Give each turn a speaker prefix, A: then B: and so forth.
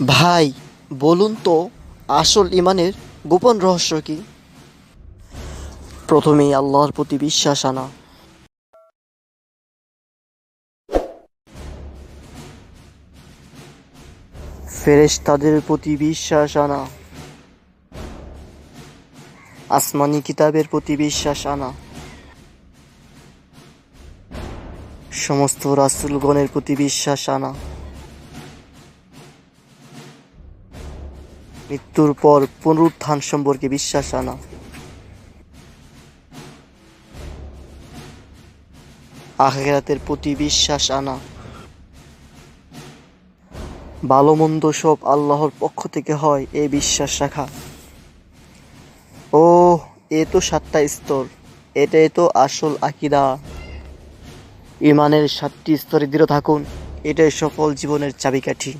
A: ভাই, বলুন তো আসল ইমানের গোপন রহস্য কি? প্রথমেই আল্লাহর প্রতি বিশ্বাস আনা, ফেরেশতাদের প্রতি বিশ্বাস আনা, আসমানি কিতাবের প্রতি বিশ্বাস আনা, সমস্ত রাসূলগণের প্রতি বিশ্বাস আনা, মৃত্যুর পর পুনরুত্থান সম্পর্কে বিশ্বাস আনা, আখিরাতের প্রতি বিশ্বাস আনা, ভালো মন্দ সব আল্লাহর পক্ষ থেকে হয় এই বিশ্বাস রাখা। ও, এ তো ৭টা স্তর। এটাই তো আসল আকীদা। ইমানের ৭টি স্তরে দৃঢ় থাকুন, এটাই সফল জীবনের চাবিকাঠি।